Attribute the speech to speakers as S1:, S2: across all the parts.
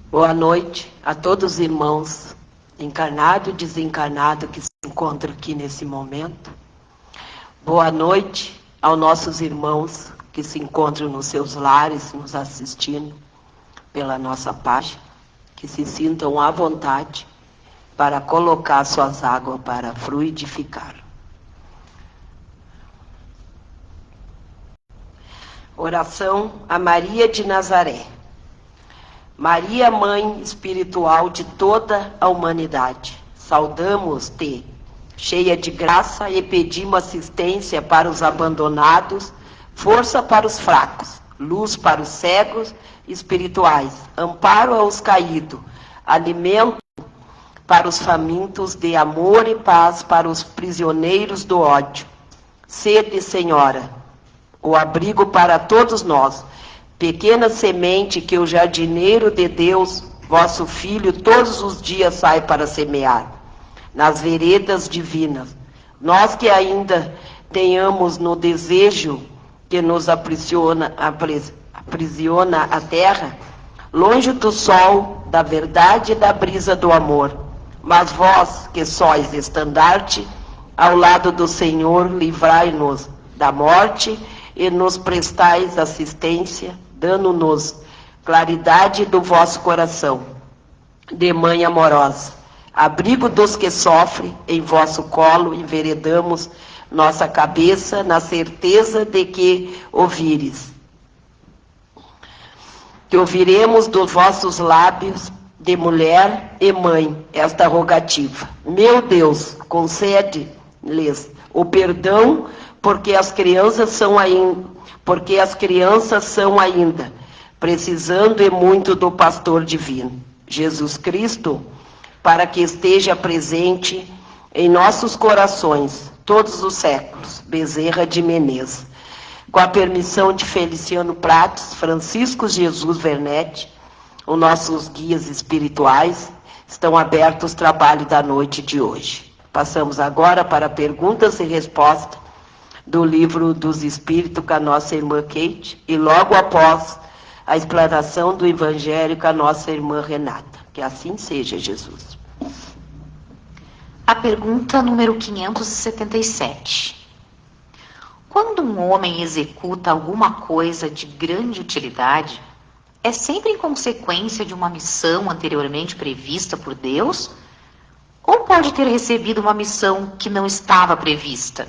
S1: Boa noite a todos os irmãos, encarnado e desencarnado, que se encontram aqui nesse momento. Boa noite aos nossos irmãos que se encontram nos seus lares, nos assistindo pela nossa página, que se sintam à vontade para colocar suas águas para fluidificar. Oração a Maria de Nazaré. Maria, Mãe espiritual de toda a humanidade, saudamos-te, cheia de graça, e pedimos assistência para os abandonados, força para os fracos, luz para os cegos espirituais, amparo aos caídos, alimento para os famintos de amor e paz para os prisioneiros do ódio. Sede, Senhora, o abrigo para todos nós, pequena semente que o jardineiro de Deus, vosso Filho, todos os dias sai para semear nas veredas divinas. Nós que ainda tenhamos no desejo que nos aprisiona a terra, longe do sol, da verdade e da brisa do amor. Mas vós, que sois estandarte, ao lado do Senhor, livrai-nos da morte e nos prestais assistência, dando-nos claridade do vosso coração, de Mãe amorosa. Abrigo dos que sofrem, em vosso colo enveredamos nossa cabeça, na certeza de que ouvires. Que ouviremos dos vossos lábios, de mulher e mãe, esta rogativa. Meu Deus, concede-lhes o perdão, porque as crianças são ainda precisando e muito do pastor divino, Jesus Cristo, para que esteja presente em nossos corações todos os séculos. Bezerra de Menezes. Com a permissão de Feliciano Prates, Francisco Jesus Vernetti, os nossos guias espirituais, estão abertos os trabalhos da noite de hoje. Passamos agora para perguntas e respostas do Livro dos Espíritos com a nossa irmã Kate, e logo após a explanação do Evangelho com a nossa irmã Renata. Que assim seja, Jesus.
S2: A pergunta número 577. Quando um homem executa alguma coisa de grande utilidade, é sempre em consequência de uma missão anteriormente prevista por Deus? Ou pode ter recebido uma missão que não estava prevista?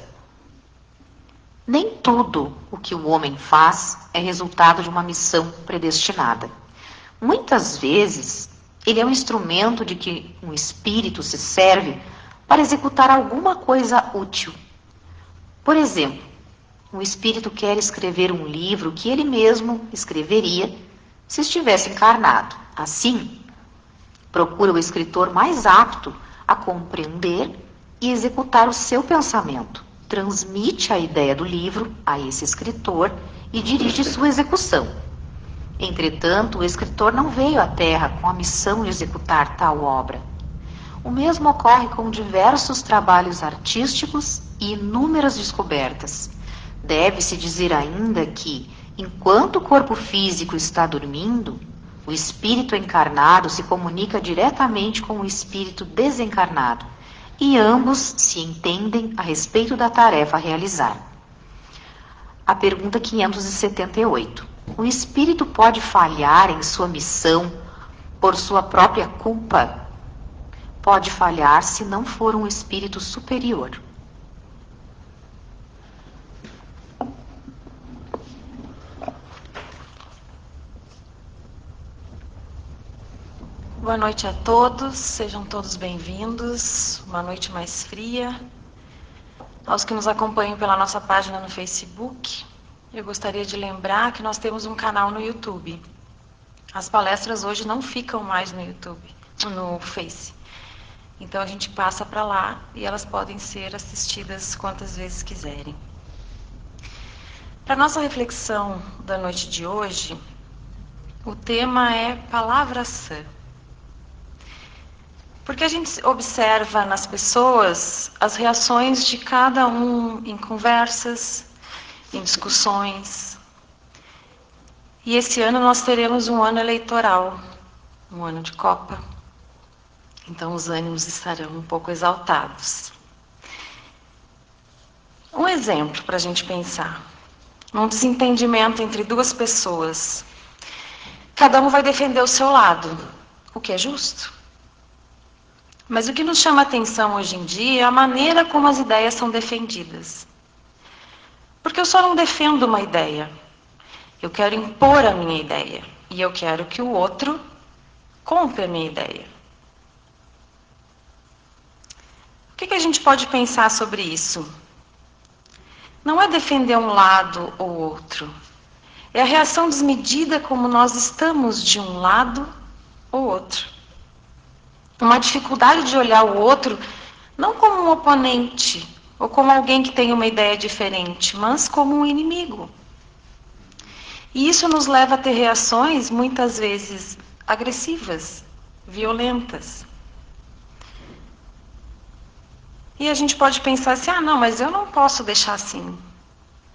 S2: Nem tudo o que o homem faz é resultado de uma missão predestinada. Muitas vezes, ele é um instrumento de que um espírito se serve para executar alguma coisa útil. Por exemplo, um espírito quer escrever um livro que ele mesmo escreveria se estivesse encarnado. Assim, procura o escritor mais apto a compreender e executar o seu pensamento. Transmite a ideia do livro a esse escritor e dirige sua execução. Entretanto, o escritor não veio à Terra com a missão de executar tal obra. O mesmo ocorre com diversos trabalhos artísticos e inúmeras descobertas. Deve-se dizer ainda que, enquanto o corpo físico está dormindo, o espírito encarnado se comunica diretamente com o espírito desencarnado, e ambos se entendem a respeito da tarefa a realizar. A pergunta 578. O espírito pode falhar em sua missão por sua própria culpa? Pode falhar se não for um espírito superior.
S3: Boa noite a todos, sejam todos bem-vindos, uma noite mais fria. Aos que nos acompanham pela nossa página no Facebook, eu gostaria de lembrar que nós temos um canal no YouTube. As palestras hoje não ficam mais no YouTube, no Face. Então a gente passa para lá e elas podem ser assistidas quantas vezes quiserem. Para nossa reflexão da noite de hoje, o tema é palavra sã. Porque a gente observa nas pessoas as reações de cada um em conversas, em discussões. E esse ano nós teremos um ano eleitoral. um ano de Copa, então os ânimos estarão um pouco exaltados. Um exemplo para a gente pensar. Num desentendimento entre duas pessoas, cada um vai defender o seu lado, o que é justo. Mas o que nos chama a atenção hoje em dia é a maneira como as ideias são defendidas. Porque eu só não defendo uma ideia. Eu quero impor a minha ideia. E eu quero que o outro compre a minha ideia. O que a gente pode pensar sobre isso? Não é defender um lado ou outro. É a reação desmedida como nós estamos de um lado ou outro. Uma dificuldade de olhar o outro não como um oponente ou como alguém que tem uma ideia diferente, mas como um inimigo. E isso nos leva a ter reações muitas vezes agressivas, violentas. E a gente pode pensar assim, não, mas eu não posso deixar assim.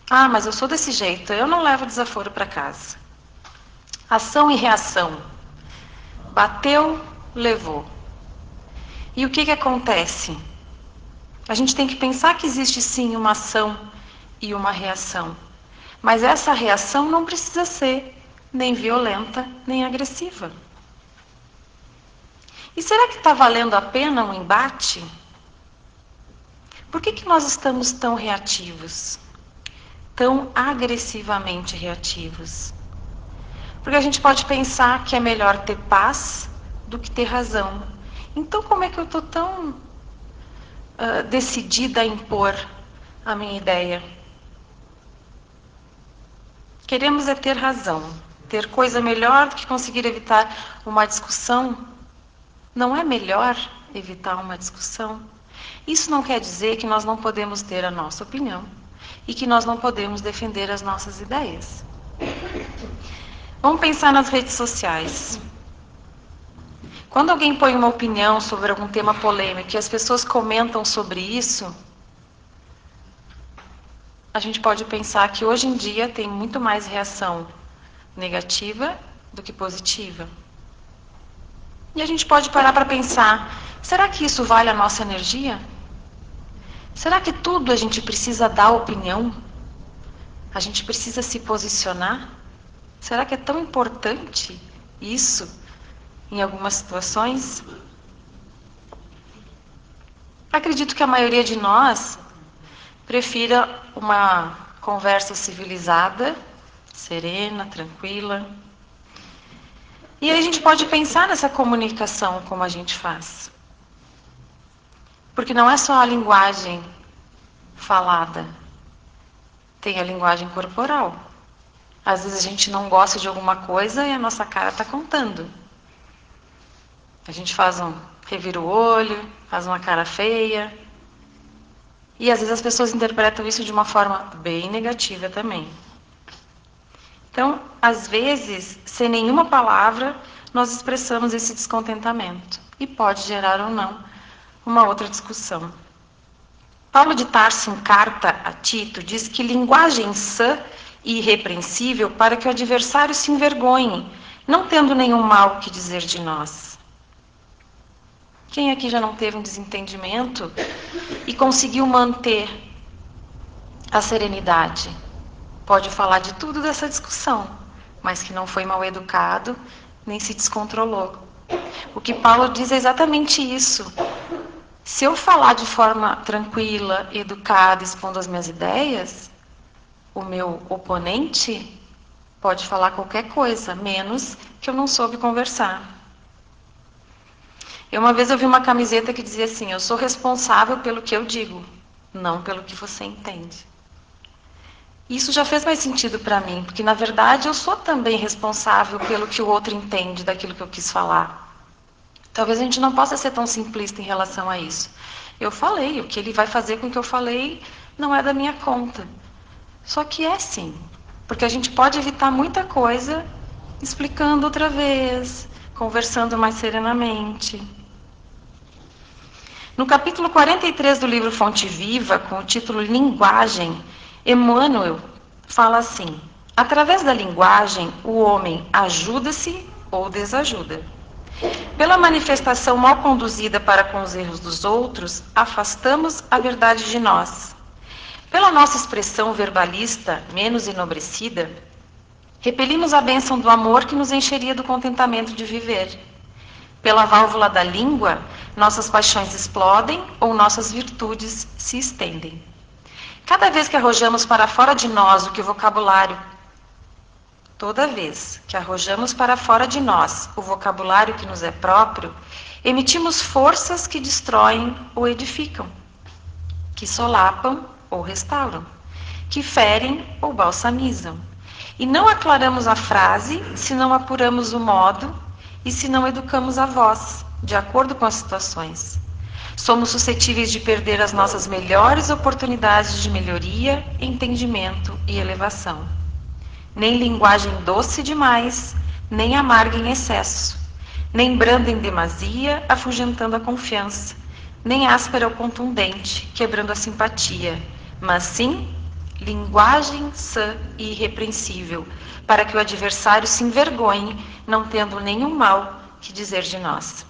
S3: Mas eu sou desse jeito, eu não levo desaforo para casa. Ação e reação. Bateu, levou. E o que acontece? A gente tem que pensar que existe sim uma ação e uma reação. Mas essa reação não precisa ser nem violenta, nem agressiva. E será que está valendo a pena um embate? Por que nós estamos tão reativos? Tão agressivamente reativos? Porque a gente pode pensar que é melhor ter paz do que ter razão. Então, como é que eu estou tão decidida a impor a minha ideia? Queremos é ter razão. Ter coisa melhor do que conseguir evitar uma discussão. Não é melhor evitar uma discussão? Isso não quer dizer que nós não podemos ter a nossa opinião e que nós não podemos defender as nossas ideias. Vamos pensar nas redes sociais. Quando alguém põe uma opinião sobre algum tema polêmico e as pessoas comentam sobre isso, a gente pode pensar que hoje em dia tem muito mais reação negativa do que positiva. E a gente pode parar para pensar, será que isso vale a nossa energia? Será que tudo a gente precisa dar opinião? A gente precisa se posicionar? Será que é tão importante isso em algumas situações? Acredito que a maioria de nós prefira uma conversa civilizada, serena, tranquila. E aí a gente pode pensar nessa comunicação como a gente faz. Porque não é só a linguagem falada, tem a linguagem corporal. Às vezes a gente não gosta de alguma coisa e a nossa cara está contando. A gente revira o olho, faz uma cara feia. E às vezes as pessoas interpretam isso de uma forma bem negativa também. Então, às vezes, sem nenhuma palavra, nós expressamos esse descontentamento. E pode gerar ou não uma outra discussão. Paulo de Tarso, em carta a Tito, diz que linguagem sã e irrepreensível para que o adversário se envergonhe, não tendo nenhum mal que dizer de nós. Quem aqui já não teve um desentendimento e conseguiu manter a serenidade? Pode falar de tudo dessa discussão, mas que não foi mal educado, nem se descontrolou. O que Paulo diz é exatamente isso. Se eu falar de forma tranquila, educada, expondo as minhas ideias, o meu oponente pode falar qualquer coisa, menos que eu não soube conversar. Uma vez eu vi uma camiseta que dizia assim, eu sou responsável pelo que eu digo, não pelo que você entende. Isso já fez mais sentido para mim, porque na verdade eu sou também responsável pelo que o outro entende daquilo que eu quis falar. Talvez a gente não possa ser tão simplista em relação a isso. Eu falei, o que ele vai fazer com o que eu falei não é da minha conta. Só que é sim, porque a gente pode evitar muita coisa explicando outra vez, conversando mais serenamente. No capítulo 43 do livro Fonte Viva, com o título Linguagem, Emmanuel fala assim, através da linguagem, o homem ajuda-se ou desajuda. Pela manifestação mal conduzida para com os erros dos outros, afastamos a verdade de nós. Pela nossa expressão verbalista menos enobrecida, repelimos a bênção do amor que nos encheria do contentamento de viver. Pela válvula da língua, nossas paixões explodem ou nossas virtudes se estendem. Cada vez que arrojamos para fora de nós o que o vocabulário Toda vez que arrojamos para fora de nós o vocabulário que nos é próprio, emitimos forças que destroem ou edificam, que solapam ou restauram, que ferem ou balsamizam. E não aclaramos a frase se não apuramos o modo e se não educamos a voz, de acordo com as situações. Somos suscetíveis de perder as nossas melhores oportunidades de melhoria, entendimento e elevação. Nem linguagem doce demais, nem amarga em excesso, nem branda em demasia, afugentando a confiança, nem áspera ou contundente, quebrando a simpatia, mas sim linguagem sã e irrepreensível, para que o adversário se envergonhe, não tendo nenhum mal que dizer de nós.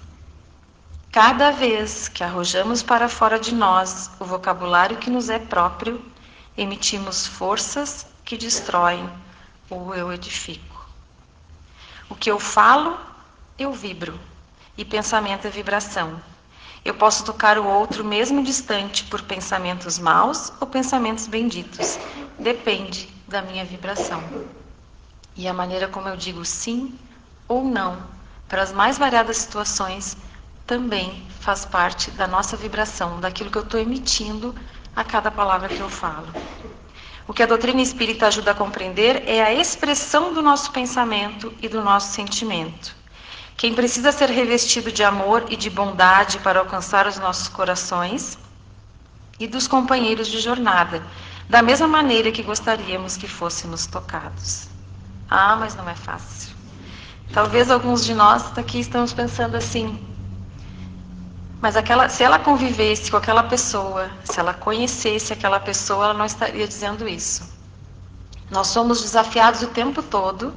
S3: Cada vez que arrojamos para fora de nós o vocabulário que nos é próprio, emitimos forças que destroem ou eu edifico. O que eu falo, eu vibro, e pensamento é vibração. Eu posso tocar o outro mesmo distante por pensamentos maus ou pensamentos benditos. Depende da minha vibração. E a maneira como eu digo sim ou não para as mais variadas situações também faz parte da nossa vibração, daquilo que eu estou emitindo a cada palavra que eu falo. O que a doutrina espírita ajuda a compreender é a expressão do nosso pensamento e do nosso sentimento. Quem precisa ser revestido de amor e de bondade para alcançar os nossos corações e dos companheiros de jornada, da mesma maneira que gostaríamos que fôssemos tocados. Ah, mas não é fácil. Talvez alguns de nós daqui estamos pensando assim, mas se ela convivesse com aquela pessoa, se ela conhecesse aquela pessoa, ela não estaria dizendo isso. Nós somos desafiados o tempo todo,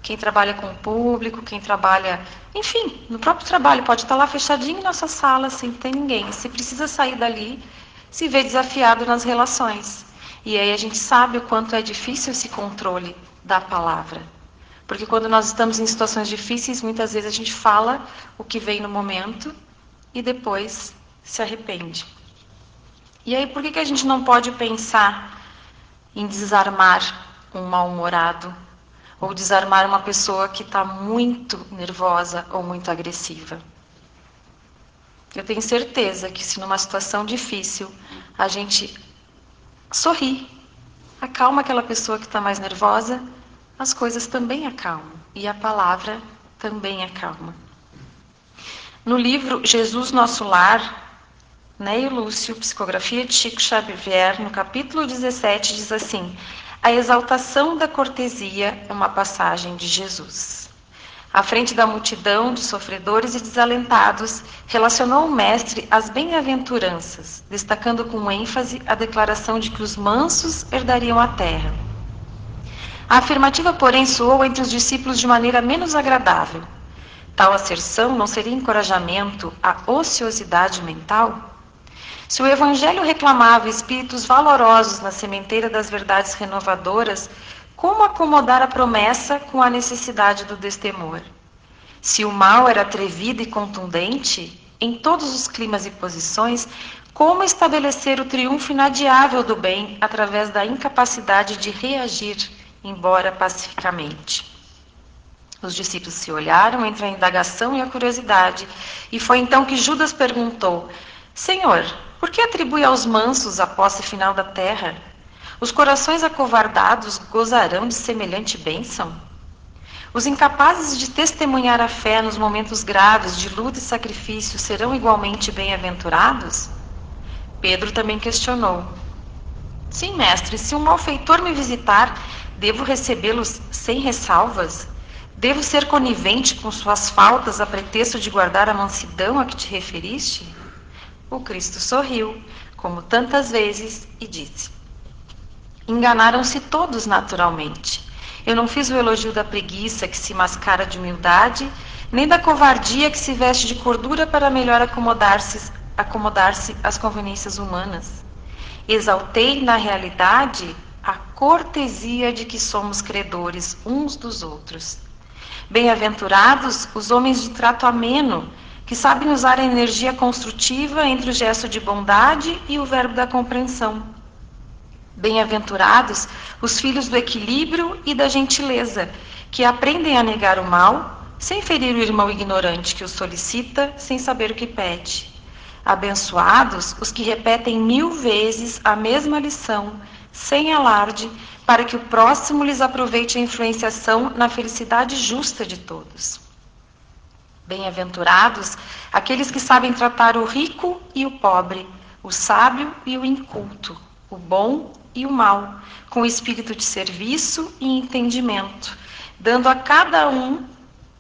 S3: quem trabalha com o público, quem trabalha, enfim, no próprio trabalho, pode estar lá fechadinho em nossa sala, sem ter ninguém. Se precisa sair dali, se vê desafiado nas relações. E aí a gente sabe o quanto é difícil esse controle da palavra. Porque quando nós estamos em situações difíceis, muitas vezes a gente fala o que vem no momento, e depois se arrepende. E aí, por que a gente não pode pensar em desarmar um mal-humorado ou desarmar uma pessoa que está muito nervosa ou muito agressiva? Eu tenho certeza que se numa situação difícil a gente sorri, acalma aquela pessoa que está mais nervosa, as coisas também acalmam e a palavra também acalma. No livro Jesus Nosso Lar, Neio Lúcio, Psicografia de Chico Xavier, no capítulo 17, diz assim: a exaltação da cortesia é uma passagem de Jesus. À frente da multidão de sofredores e desalentados, relacionou o mestre às bem-aventuranças, destacando com ênfase a declaração de que os mansos herdariam a terra. A afirmativa, porém, soou entre os discípulos de maneira menos agradável. Tal asserção não seria encorajamento à ociosidade mental? Se o Evangelho reclamava espíritos valorosos na sementeira das verdades renovadoras, como acomodar a promessa com a necessidade do destemor? Se o mal era atrevido e contundente, em todos os climas e posições, como estabelecer o triunfo inadiável do bem através da incapacidade de reagir, embora pacificamente? Os discípulos se olharam entre a indagação e a curiosidade, e foi então que Judas perguntou: Senhor, por que atribui aos mansos a posse final da terra? Os corações acovardados gozarão de semelhante bênção? Os incapazes de testemunhar a fé nos momentos graves de luta e sacrifício serão igualmente bem-aventurados? Pedro também questionou: Sim, mestre, se um malfeitor me visitar, devo recebê-los sem ressalvas? Devo ser conivente com suas faltas a pretexto de guardar a mansidão a que te referiste? O Cristo sorriu, como tantas vezes, e disse: enganaram-se todos naturalmente. Eu não fiz o elogio da preguiça que se mascara de humildade, nem da covardia que se veste de cordura para melhor acomodar-se às conveniências humanas. Exaltei, na realidade, a cortesia de que somos credores uns dos outros. Bem-aventurados os homens de trato ameno, que sabem usar a energia construtiva entre o gesto de bondade e o verbo da compreensão. Bem-aventurados os filhos do equilíbrio e da gentileza, que aprendem a negar o mal, sem ferir o irmão ignorante que o solicita, sem saber o que pede. Abençoados os que repetem 1000 vezes a mesma lição, sem alarde, para que o próximo lhes aproveite a influenciação na felicidade justa de todos. Bem-aventurados aqueles que sabem tratar o rico e o pobre, o sábio e o inculto, o bom e o mal, com espírito de serviço e entendimento, dando a cada um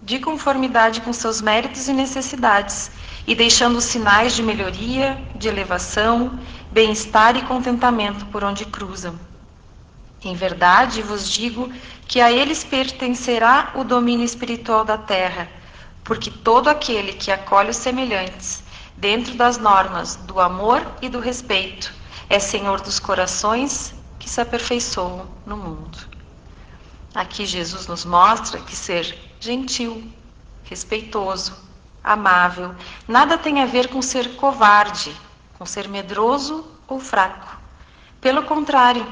S3: de conformidade com seus méritos e necessidades, e deixando sinais de melhoria, de elevação, bem-estar e contentamento por onde cruzam. Em verdade vos digo que a eles pertencerá o domínio espiritual da terra, porque todo aquele que acolhe os semelhantes, dentro das normas do amor e do respeito, é senhor dos corações que se aperfeiçoam no mundo. Aqui Jesus nos mostra que ser gentil, respeitoso, amável, nada tem a ver com ser covarde, com ser medroso ou fraco. Pelo contrário,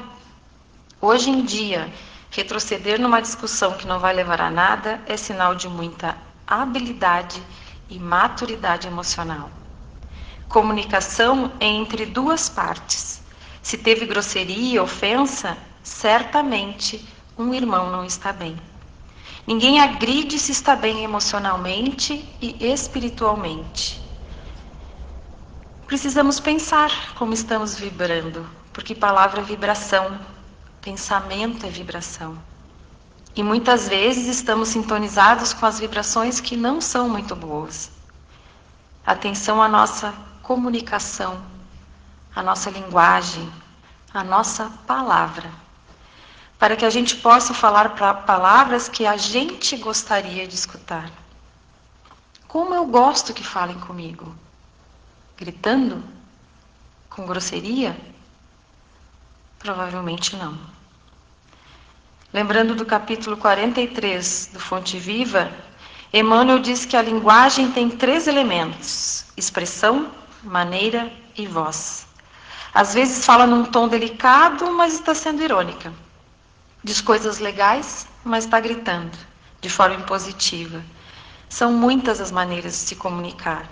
S3: hoje em dia, retroceder numa discussão que não vai levar a nada é sinal de muita habilidade e maturidade emocional. Comunicação é entre duas partes. Se teve grosseria, ofensa, certamente um irmão não está bem. Ninguém agride se está bem emocionalmente e espiritualmente. Precisamos pensar como estamos vibrando, porque palavra é vibração, pensamento é vibração. E muitas vezes estamos sintonizados com as vibrações que não são muito boas. Atenção à nossa comunicação, à nossa linguagem, à nossa palavra, para que a gente possa falar palavras que a gente gostaria de escutar. Como eu gosto que falem comigo? Gritando? Com grosseria? Provavelmente não. Lembrando do capítulo 43 do Fonte Viva, Emmanuel diz que a linguagem tem 3 elementos: expressão, maneira e voz. Às vezes fala num tom delicado, mas está sendo irônica. Diz coisas legais, mas está gritando, de forma impositiva. São muitas as maneiras de se comunicar.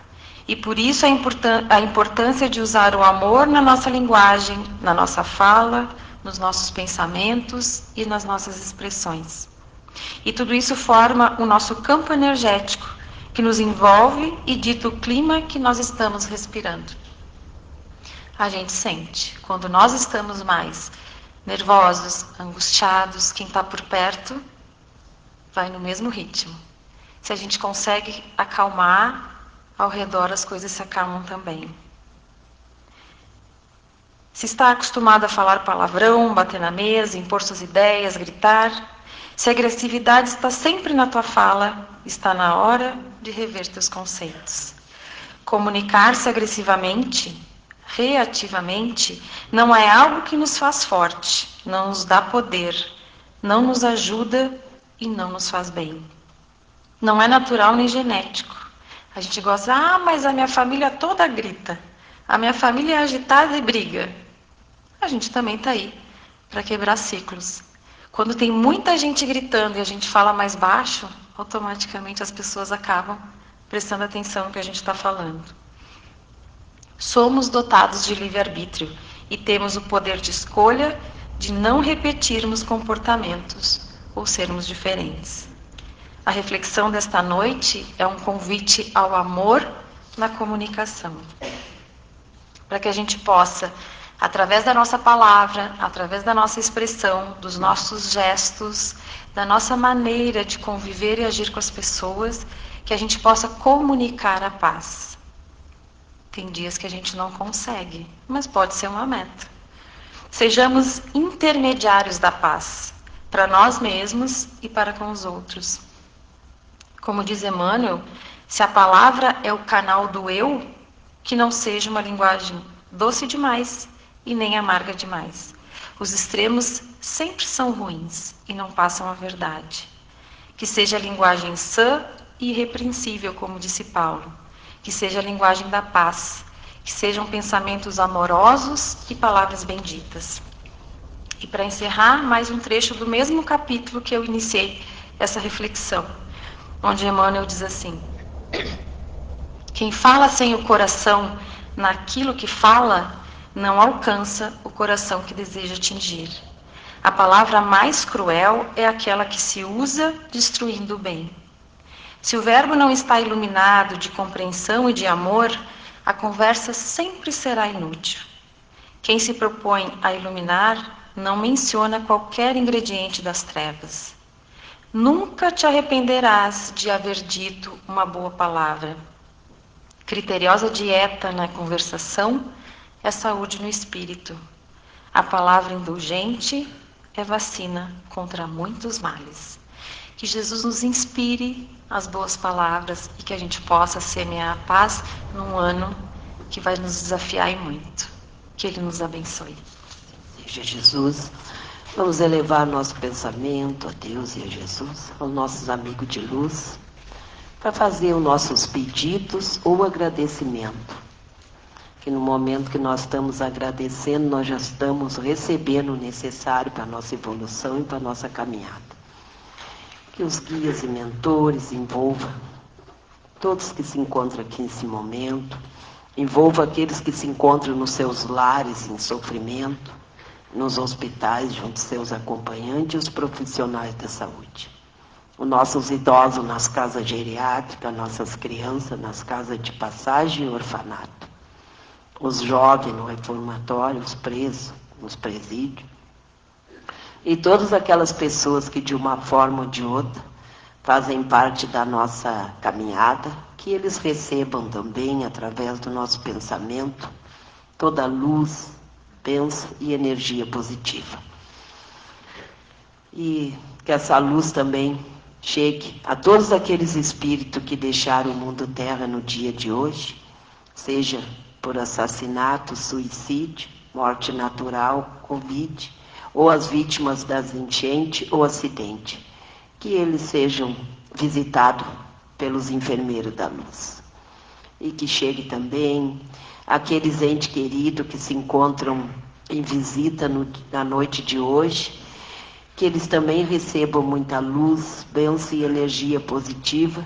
S3: E por isso a importância de usar o amor na nossa linguagem, na nossa fala, nos nossos pensamentos e nas nossas expressões. E tudo isso forma o nosso campo energético, que nos envolve e dita o clima que nós estamos respirando. A gente sente, quando nós estamos mais nervosos, angustiados, quem está por perto vai no mesmo ritmo. Se a gente consegue acalmar, ao redor as coisas se acalmam também. Se está acostumado a falar palavrão, bater na mesa, impor suas ideias, gritar, se a agressividade está sempre na tua fala, está na hora de rever teus conceitos. Comunicar-se agressivamente, reativamente, não é algo que nos faz forte, não nos dá poder, não nos ajuda e não nos faz bem. Não é natural nem genético. A gente gosta, mas a minha família toda grita, a minha família é agitada e briga. A gente também está aí para quebrar ciclos. Quando tem muita gente gritando e a gente fala mais baixo, automaticamente as pessoas acabam prestando atenção no que a gente está falando. Somos dotados de livre-arbítrio e temos o poder de escolha de não repetirmos comportamentos ou sermos diferentes. A reflexão desta noite é um convite ao amor na comunicação, para que a gente possa, através da nossa palavra, através da nossa expressão, dos nossos gestos, da nossa maneira de conviver e agir com as pessoas, que a gente possa comunicar a paz. Tem dias que a gente não consegue, mas pode ser uma meta. Sejamos intermediários da paz, para nós mesmos e para com os outros. Como diz Emmanuel, se a palavra é o canal do eu, que não seja uma linguagem doce demais e nem amarga demais. Os extremos sempre são ruins e não passam a verdade. Que seja a linguagem sã e irrepreensível, como disse Paulo. Que seja a linguagem da paz. Que sejam pensamentos amorosos e palavras benditas. E para encerrar, mais um trecho do mesmo capítulo que eu iniciei essa reflexão, onde Emmanuel diz assim: quem fala sem o coração naquilo que fala, não alcança o coração que deseja atingir. A palavra mais cruel é aquela que se usa destruindo o bem. Se o verbo não está iluminado de compreensão e de amor, a conversa sempre será inútil. Quem se propõe a iluminar não menciona qualquer ingrediente das trevas. Nunca te arrependerás de haver dito uma boa palavra. Criteriosa dieta na conversação é saúde no espírito. A palavra indulgente é vacina contra muitos males. Que Jesus nos inspire as boas palavras e que a gente possa semear a paz num ano que vai nos desafiar e muito. Que Ele nos abençoe.
S1: Seja Jesus. Vamos elevar nosso pensamento a Deus e a Jesus, aos nossos amigos de luz, para fazer os nossos pedidos ou agradecimento. Que no momento que nós estamos agradecendo, nós já estamos recebendo o necessário para a nossa evolução e para a nossa caminhada. Que os guias e mentores envolvam todos que se encontram aqui nesse momento, envolva aqueles que se encontram nos seus lares em sofrimento, nos hospitais, junto aos seus acompanhantes e os profissionais da saúde. Os nossos idosos nas casas geriátricas, nossas crianças nas casas de passagem e orfanato. Os jovens no reformatório, os presos nos presídios. E todas aquelas pessoas que de uma forma ou de outra fazem parte da nossa caminhada, que eles recebam também, através do nosso pensamento, toda a luz, bênção e energia positiva. E que essa luz também chegue a todos aqueles espíritos que deixaram o mundo terra no dia de hoje, seja por assassinato, suicídio, morte natural, Covid, ou as vítimas das enchentes ou acidente, que eles sejam visitados pelos enfermeiros da luz. E que chegue também aqueles entes queridos que se encontram em visita na noite de hoje, que eles também recebam muita luz, bênção e energia positiva,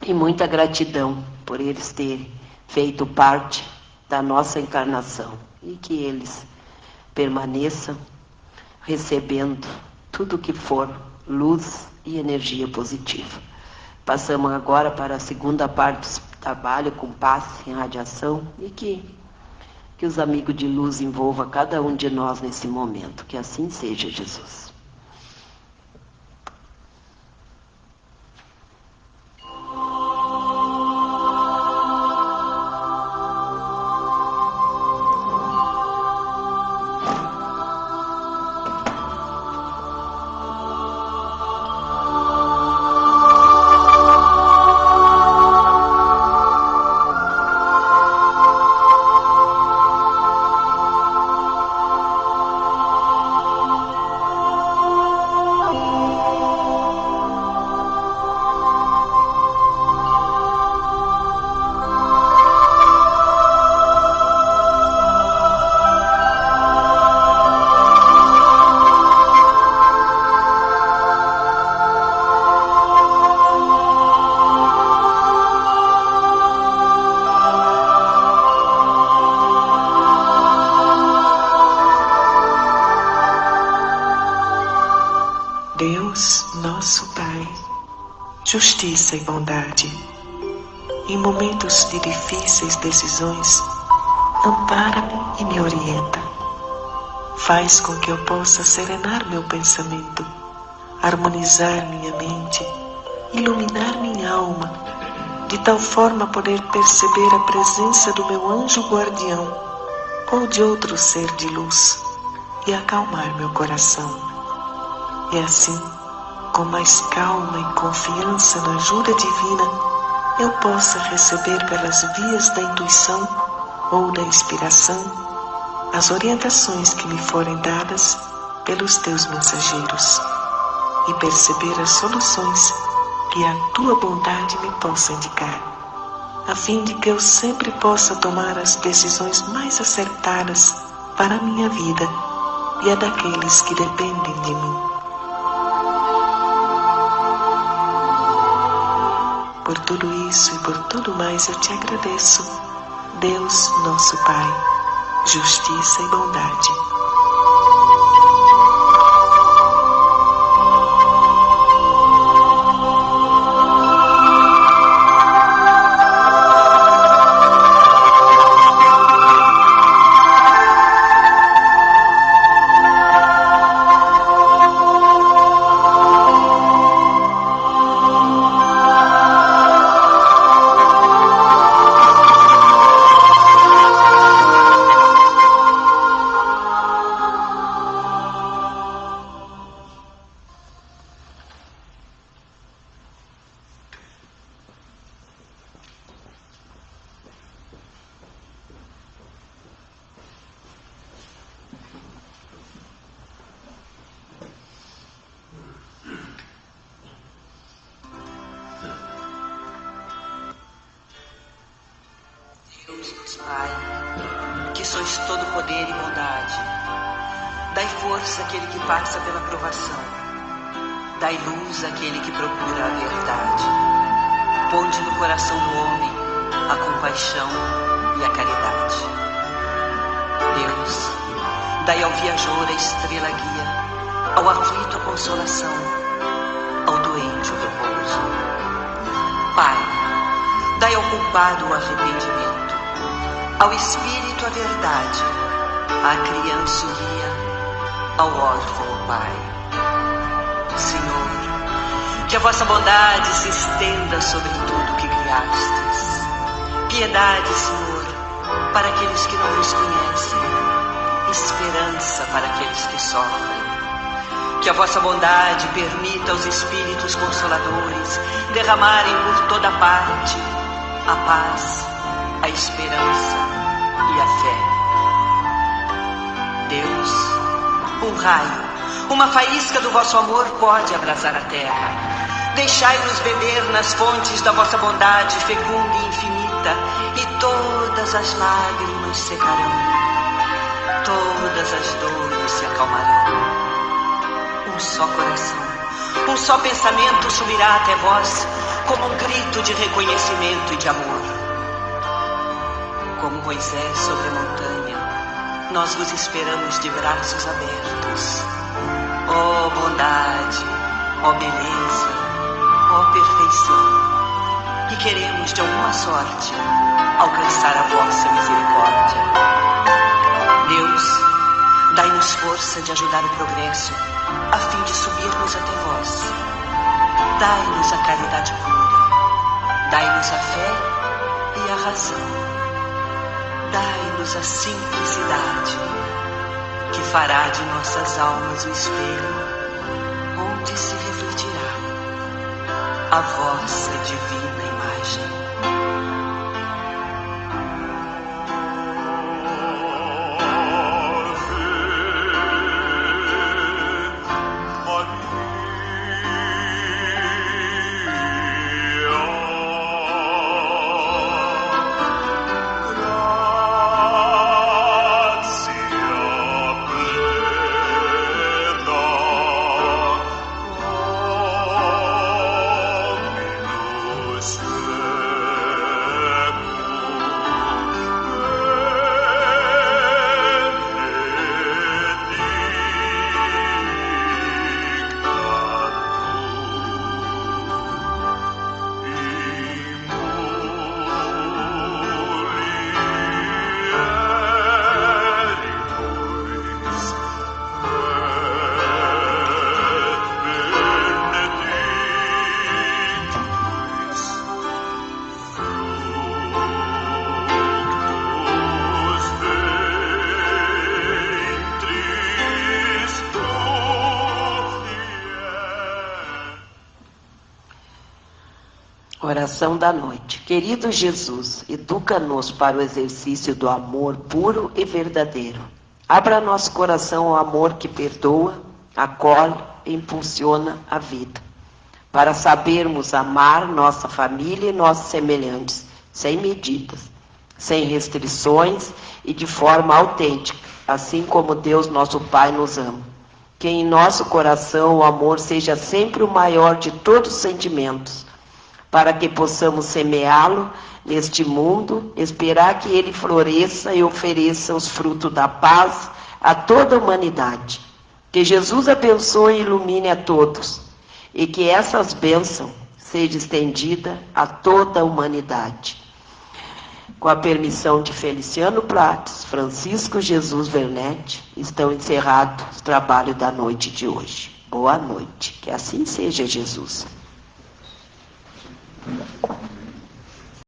S1: e muita gratidão por eles terem feito parte da nossa encarnação, e que eles permaneçam recebendo tudo que for luz e energia positiva. Passamos agora para a segunda parte do trabalho com passe em radiação, e que os amigos de luz envolvam cada um de nós nesse momento. Que assim seja, Jesus.
S4: Deus, nosso Pai, justiça e bondade, em momentos de difíceis decisões, ampara-me e me orienta. Faz com que eu possa serenar meu pensamento, harmonizar minha mente, iluminar minha alma, de tal forma poder perceber a presença do meu anjo guardião ou de outro ser de luz e acalmar meu coração. E assim, com mais calma e confiança na ajuda divina, eu possa receber pelas vias da intuição ou da inspiração as orientações que me forem dadas pelos teus mensageiros e perceber as soluções que a tua bondade me possa indicar, a fim de que eu sempre possa tomar as decisões mais acertadas para a minha vida e a daqueles que dependem de mim. Por tudo isso e por tudo mais eu te agradeço, Deus nosso Pai, justiça e bondade.
S5: Pai, que sois todo poder e bondade, dai força àquele que passa pela provação, dai luz àquele que procura a verdade, ponde no coração do homem a compaixão e a caridade. Deus, dai ao viajor a estrela guia, ao aflito a consolação, ao doente o repouso. Pai, dai ao culpado o arrependimento, ao espírito a verdade, à criança o guia, ao órfão o pai. Senhor, que a vossa bondade se estenda sobre tudo que criastes. Piedade, Senhor, para aqueles que não vos conhecem, esperança para aqueles que sofrem. Que a vossa bondade permita aos espíritos consoladores derramarem por toda parte a paz, a esperança e a fé. Deus, um raio, uma faísca do vosso amor pode abrasar a terra. Deixai-nos beber nas fontes da vossa bondade fecunda e infinita, e todas as lágrimas secarão, todas as dores se acalmarão. Um só coração, um só pensamento subirá até vós, como um grito de reconhecimento e de amor. Como Moisés sobre a montanha, nós vos esperamos de braços abertos. Ó bondade, ó beleza, ó perfeição, e queremos de alguma sorte alcançar a vossa misericórdia. Deus, dai-nos força de ajudar o progresso, a fim de subirmos até vós. Dai-nos a caridade pura, dai-nos a fé e a razão. Dai-nos a simplicidade, que fará de nossas almas o espelho, onde se refletirá a vossa divina imagem.
S1: Oração da noite. Querido Jesus, educa-nos para o exercício do amor puro e verdadeiro. Abra nosso coração ao amor que perdoa, acolhe e impulsiona a vida, para sabermos amar nossa família e nossos semelhantes, sem medidas, sem restrições e de forma autêntica, assim como Deus nosso Pai nos ama. Que em nosso coração o amor seja sempre o maior de todos os sentimentos, para que possamos semeá-lo neste mundo, esperar que ele floresça e ofereça os frutos da paz a toda a humanidade. Que Jesus abençoe e ilumine a todos, e que essas bênçãos sejam estendidas a toda a humanidade. Com a permissão de Feliciano Prates, Francisco Jesus Vernetti, estão encerrados os trabalhos da noite de hoje. Boa noite, que assim seja, Jesus.